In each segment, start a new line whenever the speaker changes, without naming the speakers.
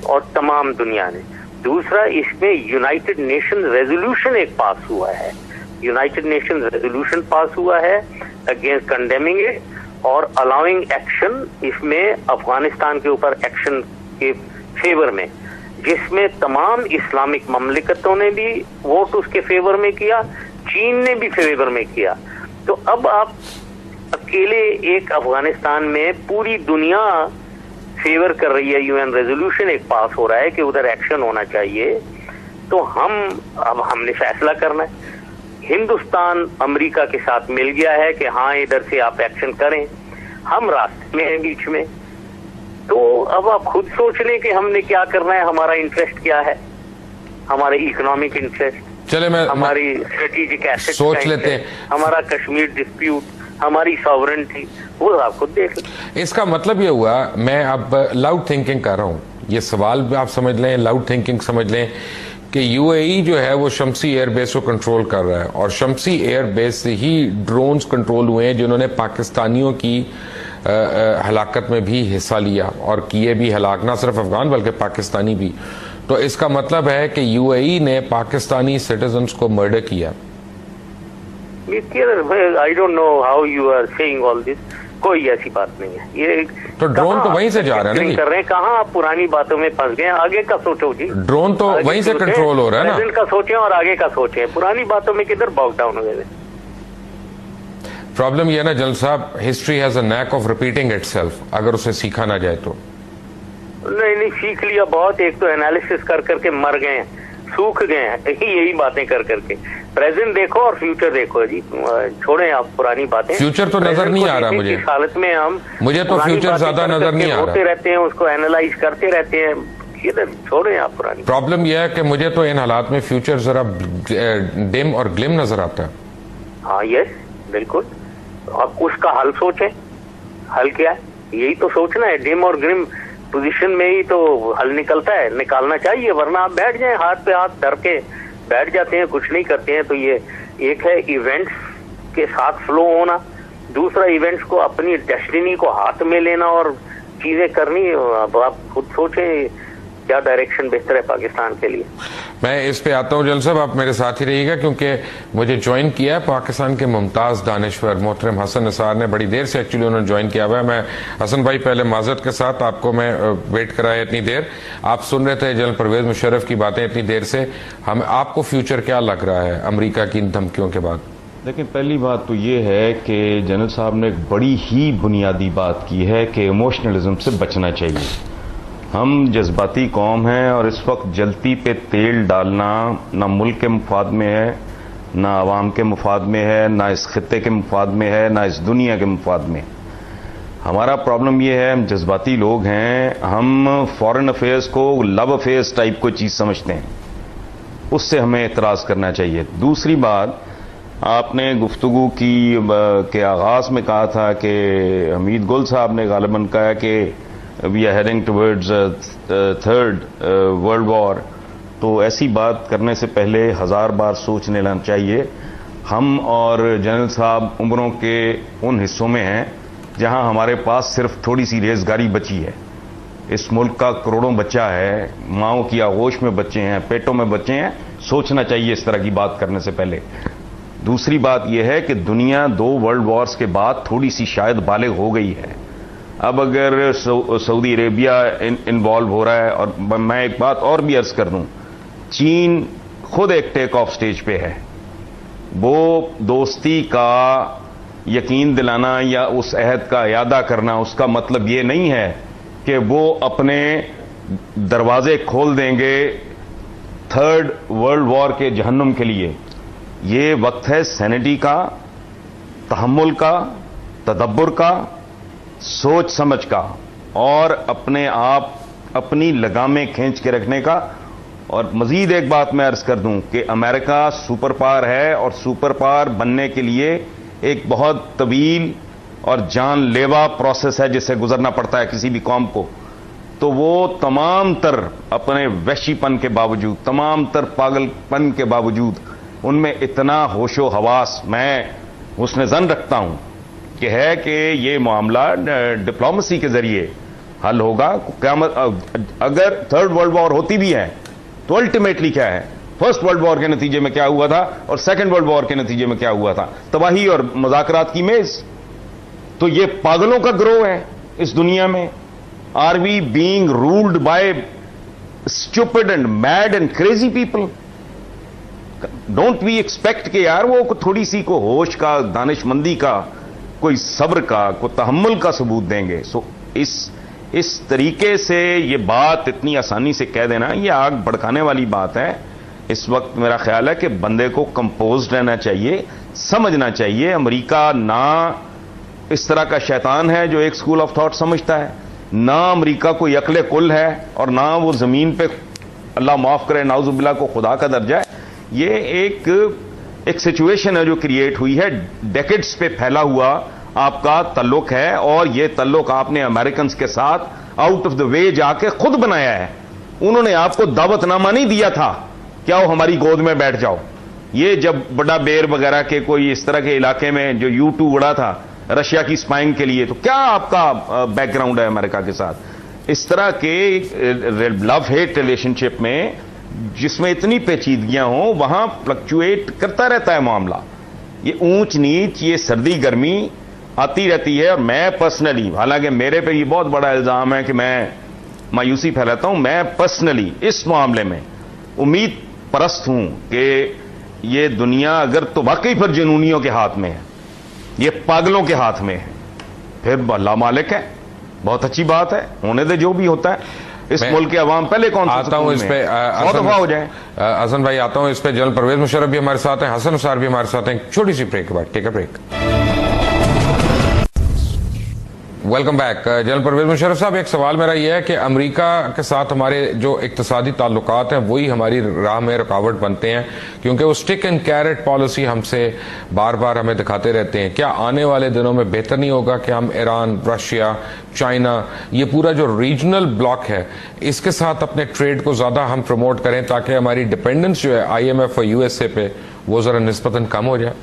اور تمام دنیا نے. دوسرا اس میں یونائٹڈ نیشن ریزولوشن ایک پاس ہوا ہے, یونائٹڈ نیشن ریزولوشن پاس ہوا ہے اگینسٹ کنڈیمنگ اٹ اور الاؤنگ ایکشن اس میں افغانستان کے اوپر ایکشن کے فیور میں, جس میں تمام اسلامک مملکتوں نے بھی ووٹ اس کے فیور میں کیا, چین نے بھی فیور میں کیا. تو اب آپ اکیلے ایک افغانستان میں پوری دنیا فیور کر رہی ہے, یو این ریزولوشن ایک پاس ہو رہا ہے کہ ادھر ایکشن ہونا چاہیے. تو ہم نے فیصلہ کرنا ہے. ہندوستان امریکہ کے ساتھ مل گیا ہے کہ ہاں ادھر سے آپ ایکشن کریں, ہم راستے میں ہیں بیچ میں. تو اب آپ خود سوچ لیں کہ ہم نے کیا کرنا ہے, ہمارا انٹرسٹ کیا ہے, ہمارے اکنامک انٹرسٹ,
چلے میں
ہماری اسٹریٹجک ایسٹ
سوچ لیتے ہیں,
ہمارا کشمیر ڈسپیوٹ, ہماری ساورنٹی, وہ آپ خود دیکھ لیں.
اس کا مطلب یہ ہوا, میں اب لاؤڈ تھنکنگ کر رہا ہوں, یہ سوال بھی آپ سمجھ لیں, لاؤڈ تھنکنگ سمجھ لیں کہ یو اے ای جو ہے وہ شمسی ایئر بیس کو کنٹرول کر رہا ہے, اور شمسی ایئر بیس سے ہی ڈرونز کنٹرول ہوئے ہیں جنہوں نے پاکستانیوں کی ہلاکت میں بھی حصہ لیا اور کیے بھی ہلاک, نہ صرف افغان بلکہ پاکستانی بھی. تو اس کا مطلب ہے کہ یو اے ای نے پاکستانی سٹیزنز کو مرڈر کیا.
I don't know how you are saying all this. کوئی ایسی بات نہیں ہے. یہ
تو ڈرون تو وہیں سے جا رہا ہے نا,
کر رہے ہیں, کہاں آپ پرانی باتوں میں پھنس گئے ہیں. آگے کا سوچو جی,
ڈرون تو وہیں سے کنٹرول ہو رہا ہے نا.
پریزنٹ کا سوچیں اور آگے کا سوچیں, پرانی باتوں میں کدھر باک ڈاؤن ہو گئے.
پرابلم یہ ہے نا جنرل صاحب, history has a knack of repeating itself, اگر اسے سیکھا نہ جائے تو.
نہیں سیکھ لیا بہت, ایک تو انالیسس کر کر کے مر گئے ہیں, سوکھ گئے ہیں یہی باتیں کر کر کے. پریزنٹ دیکھو اور فیوچر دیکھو جی, چھوڑیں آپ پرانی باتیں.
فیوچر تو نظر نہیں آ رہا مجھے,
اس حالت میں ہم
مجھے تو فیوچر زیادہ نظر نہیں آ رہا,
ہوتے رہتے ہیں, اس کو اینالائز کرتے رہتے ہیں. چھوڑیں آپ پرانی.
پرابلم یہ ہے کہ مجھے تو ان حالات میں فیوچر ذرا ڈم اور گلم نظر آتا ہے.
ہاں یس بالکل. اب اس کا حل سوچیں, حل کیا ہے, یہی تو سوچنا ہے. ڈم اور گرم پوزیشن میں ہی تو حل نکلتا ہے, نکالنا چاہیے, ورنہ آپ بیٹھ جائیں ہاتھ پہ ہاتھ دھر کے بیٹھ جاتے ہیں, کچھ نہیں کرتے ہیں. تو یہ ایک ہے ایونٹس کے ساتھ فلو ہونا, دوسرا ایونٹس کو اپنی ڈیسٹینی کو ہاتھ میں لینا اور چیزیں کرنی. اب آپ خود سوچیں کیا ڈائریکشن بہتر ہے پاکستان کے لیے.
میں اس پہ آتا ہوں جنرل صاحب, آپ میرے ساتھ ہی رہیے گا, کیونکہ مجھے جوائن کیا ہے پاکستان کے ممتاز دانشور محترم حسن نثار نے. بڑی دیر سے ایکچولی انہوں نے جوائن کیا ہوا ہے. میں حسن بھائی پہلے معذرت کے ساتھ آپ کو میں ویٹ کرایا اتنی دیر. آپ سن رہے تھے جنرل پرویز مشرف کی باتیں اتنی دیر سے. آپ کو فیوچر کیا لگ رہا ہے امریکہ کی ان دھمکیوں کے بعد؟
لیکن پہلی بات تو یہ ہے کہ جنرل صاحب نے ایک بڑی ہی بنیادی بات کی ہے کہ ایموشنلزم سے بچنا چاہیے. ہم جذباتی قوم ہیں اور اس وقت جلتی پہ تیل ڈالنا نہ ملک کے مفاد میں ہے, نہ عوام کے مفاد میں ہے, نہ اس خطے کے مفاد میں ہے, نہ اس دنیا کے مفاد میں. ہمارا پرابلم یہ ہے, ہم جذباتی لوگ ہیں, ہم فارن افیئرس کو لو افیئرس ٹائپ کوئی چیز سمجھتے ہیں, اس سے ہمیں اعتراض کرنا چاہیے. دوسری بات, آپ نے گفتگو کی کے آغاز میں کہا تھا کہ حمید گل صاحب نے غالباً کہا کہ we are heading towards third world war. تو ایسی بات کرنے سے پہلے 1000 بار سوچ لینا چاہیے. ہم اور جنرل صاحب عمروں کے ان حصوں میں ہیں جہاں ہمارے پاس صرف تھوڑی سی ریزگاری بچی ہے. اس ملک کا کروڑوں بچہ ہے, ماؤں کی آغوش میں بچے ہیں, پیٹوں میں بچے ہیں. سوچنا چاہیے اس طرح کی بات کرنے سے پہلے. دوسری بات یہ ہے کہ دنیا 2 ورلڈ وارز کے بعد تھوڑی سی شاید بالغ ہو گئی ہے. اب اگر سعودی عربیہ انوالو ہو رہا ہے, اور میں ایک بات اور بھی عرض کر دوں, چین خود ایک ٹیک آف سٹیج پہ ہے. وہ دوستی کا یقین دلانا یا اس عہد کا اعادہ کرنا, اس کا مطلب یہ نہیں ہے کہ وہ اپنے دروازے کھول دیں گے تھرڈ ورلڈ وار کے جہنم کے لیے. یہ وقت ہے سینٹی کا, تحمل کا, تدبر کا, سوچ سمجھ کا, اور اپنے آپ اپنی لگامیں کھینچ کے رکھنے کا. اور مزید ایک بات میں عرض کر دوں کہ امریکہ سپر پاور ہے, اور سپر پاور بننے کے لیے ایک بہت طویل اور جان لیوا پروسیس ہے جس سے گزرنا پڑتا ہے کسی بھی قوم کو. تو وہ تمام تر اپنے وحشی پن کے باوجود, تمام تر پاگل پن کے باوجود, ان میں اتنا ہوش و حواس میں حسن ظن رکھتا ہوں کہ ہے کہ یہ معاملہ ڈپلومسی کے ذریعے حل ہوگا. قیامت اگر تھرڈ ورلڈ وار ہوتی بھی ہے تو الٹیمیٹلی کیا ہے, فرسٹ ورلڈ وار کے نتیجے میں کیا ہوا تھا اور سیکنڈ ورلڈ وار کے نتیجے میں کیا ہوا تھا, تباہی اور مذاکرات کی میز. تو یہ پاگلوں کا گروہ ہے اس دنیا میں. Are we being ruled by stupid and mad and crazy people? Don't we expect کہ یار وہ تھوڑی سی کو ہوش کا, دانش مندی کا, کوئی صبر کا, کوئی تحمل کا ثبوت دیں گے. سو اس طریقے سے یہ بات اتنی آسانی سے کہہ دینا یہ آگ بھڑکانے والی بات ہے. اس وقت میرا خیال ہے کہ بندے کو کمپوزڈ رہنا چاہیے, سمجھنا چاہیے امریکہ نہ اس طرح کا شیطان ہے جو ایک اسکول آف تھاٹ سمجھتا ہے, نہ امریکہ کوئی عقل کل ہے, اور نہ وہ زمین پہ اللہ معاف کرے نعوذ باللہ کو خدا کا درجہ ہے. یہ ایک سچویشن ہے جو کریٹ ہوئی ہے, ڈیکڈز پہ پھیلا ہوا آپ کا تعلق ہے, اور یہ تعلق آپ نے امریکنز کے ساتھ آؤٹ آف دا وے جا کے خود بنایا ہے. انہوں نے آپ کو دعوت نامہ نہیں دیا تھا کیا وہ ہماری گود میں بیٹھ جاؤ. یہ جب بڑا بیر وغیرہ کے کوئی اس طرح کے علاقے میں جو U2 اڑا تھا رشیا کی اسپائنگ کے لیے, تو کیا آپ کا بیک گراؤنڈ ہے امریکہ کے ساتھ؟ اس طرح کے لو ہیٹ ریلیشن شپ میں جس میں اتنی پیچیدگیاں ہوں وہاں فلکچویٹ کرتا رہتا ہے معاملہ. یہ اونچ نیچ, یہ سردی گرمی آتی رہتی ہے. اور میں پرسنلی, حالانکہ میرے پہ یہ بہت بڑا الزام ہے کہ میں مایوسی پھیلاتا ہوں, میں پرسنلی اس معاملے میں امید پرست ہوں کہ یہ دنیا اگر تو واقعی پھر جنونیوں کے ہاتھ میں ہے, یہ پاگلوں کے ہاتھ میں ہے, پھر اللہ مالک ہے. بہت اچھی بات ہے, ہونے دے جو بھی ہوتا ہے. اس ملک کے عوام پہلے کون
آتا ہوں اس پہ
بہت دفعہ ہو جائیں.
حسن بھائی آتا ہوں اس پہ. جنرل پرویز مشرف بھی ہمارے ساتھ ہیں, حسن نثار بھی ہمارے ساتھ ہیں. چھوٹی سی بریک کے بعد, take a break. Welcome back. General Pervez Musharraf صاحب, ایک سوال میرا یہ ہے کہ امریکہ کے ساتھ ہمارے جو اقتصادی تعلقات ہیں وہی ہماری راہ میں رکاوٹ بنتے ہیں, کیونکہ وہ اسٹک اینڈ کیرٹ پالیسی ہم سے بار بار ہمیں دکھاتے رہتے ہیں. کیا آنے والے دنوں میں بہتر نہیں ہوگا کہ ہم ایران, رشیا, چائنا, یہ پورا جو ریجنل بلاک ہے اس کے ساتھ اپنے ٹریڈ کو زیادہ ہم پروموٹ کریں تاکہ ہماری ڈپینڈنس جو ہے IMF اور USA پہ وہ ذرا نسبتاً کم ہو جائے؟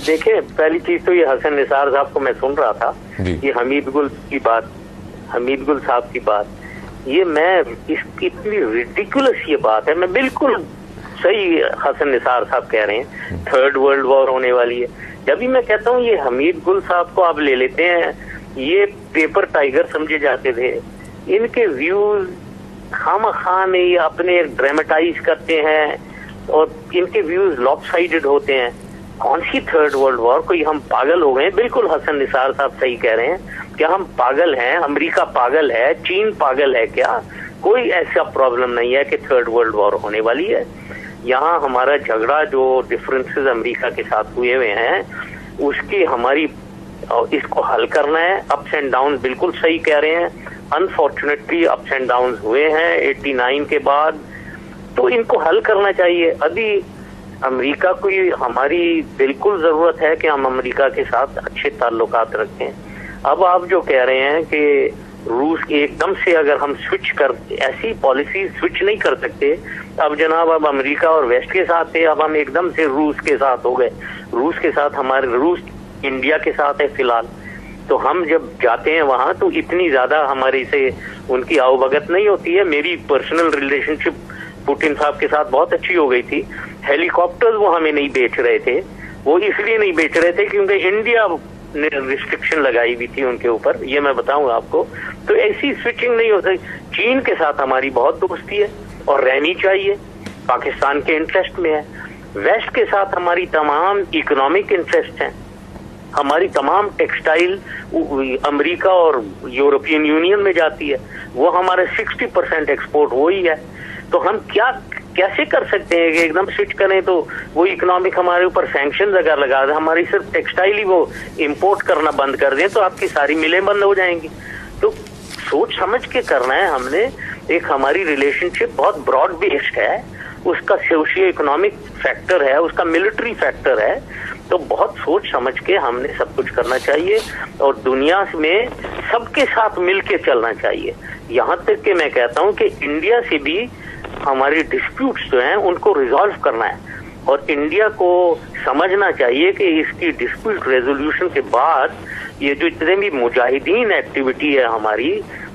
دیکھیں, پہلی چیز تو یہ حسن نثار صاحب کو میں سن رہا تھا, یہ حمید گل صاحب کی بات, یہ میں اس کی اتنی ریڈیکولس یہ بات ہے. میں بالکل صحیح حسن نثار صاحب کہہ رہے ہیں, تھرڈ ورلڈ وار ہونے والی ہے. جب بھی میں کہتا ہوں یہ حمید گل صاحب کو آپ لے لیتے ہیں, یہ پیپر ٹائیگر سمجھے جاتے تھے. ان کے ویوز خواہ نہیں اپنے ڈراماٹائز کرتے ہیں اور ان کے ویوز لاپ سائڈڈ ہوتے ہیں. کون سی تھرڈ ورلڈ وار, کوئی ہم پاگل ہو گئے؟ بالکل حسن نثار صاحب صحیح کہہ رہے ہیں. کیا ہم پاگل ہیں؟ امریکہ پاگل ہے؟ چین پاگل ہے کیا؟ کوئی ایسا پرابلم نہیں ہے کہ تھرڈ ورلڈ وار ہونے والی ہے. یہاں ہمارا جھگڑا جو ڈفرینسز امریکہ کے ساتھ ہوئے ہوئے ہیں اس کی ہماری اس کو حل کرنا ہے. اپس اینڈ ڈاؤن بالکل صحیح کہہ رہے ہیں. انفارچونیٹلی اپس اینڈ ڈاؤن ہوئے ہیں 89 کے بعد, تو ان کو حل کرنا چاہیے. ابھی امریکہ کو ہماری بالکل ضرورت ہے کہ ہم امریکہ کے ساتھ اچھے تعلقات رکھیں. اب آپ جو کہہ رہے ہیں کہ روس ایک دم سے اگر ہم سوئچ کر, ایسی پالیسی سوئچ نہیں کر سکتے. اب جناب اب امریکہ اور ویسٹ کے ساتھ تھے, اب ہم ایک دم سے روس کے ساتھ ہو گئے. روس کے ساتھ ہمارے, روس انڈیا کے ساتھ ہے فی الحال, تو ہم جب جاتے ہیں وہاں تو اتنی زیادہ ہماری سے ان کی آؤ بھگت نہیں ہوتی ہے. میری پرسنل ریلیشن شپ پوٹن صاحب کے ساتھ بہت اچھی ہو گئی تھی. ہیلی کاپٹر وہ ہمیں نہیں بیچ رہے تھے, وہ اس لیے نہیں بیچ رہے تھے کیونکہ انڈیا نے ریسٹرکشن لگائی ہوئی تھی ان کے اوپر, یہ میں بتاؤں آپ کو. تو ایسی سوئچنگ نہیں ہو سکتی. چین کے ساتھ ہماری بہت دوستی ہے اور رہنی چاہیے, پاکستان کے انٹرسٹ میں ہے. ویسٹ کے ساتھ ہماری تمام اکنامک انٹرسٹ ہیں. ہماری تمام ٹیکسٹائل امریکہ اور یورپین یونین میں جاتی ہے, وہ ہمارے 60% ایکسپورٹ وہی ہے. تو ہم کیسے کر سکتے ہیں کہ ایک دم سوئچ کریں تو وہ اکنامک ہمارے اوپر سینکشنز اگر لگا دیں, ہماری صرف ٹیکسٹائل ہی وہ امپورٹ کرنا بند کر دیں تو آپ کی ساری ملیں بند ہو جائیں گی. تو سوچ سمجھ کے کرنا ہے ہم نے. ایک ہماری ریلیشن شپ بہت براڈ بیسڈ ہے, اس کا سوشیو اکنامک فیکٹر ہے, اس کا ملٹری فیکٹر ہے. تو بہت سوچ سمجھ کے ہم نے سب کچھ کرنا چاہیے اور دنیا میں سب کے ساتھ مل کے چلنا چاہیے. یہاں تک کہ میں کہتا ہوں کہ انڈیا سے بھی ہماری ڈسپیوٹس جو ہیں ان کو ریزالو کرنا ہے, اور انڈیا کو سمجھنا چاہیے کہ اس کی ڈسپیوٹ ریزولوشن کے بعد یہ جو اتنے بھی مجاہدین ایکٹیویٹی ہے ہماری,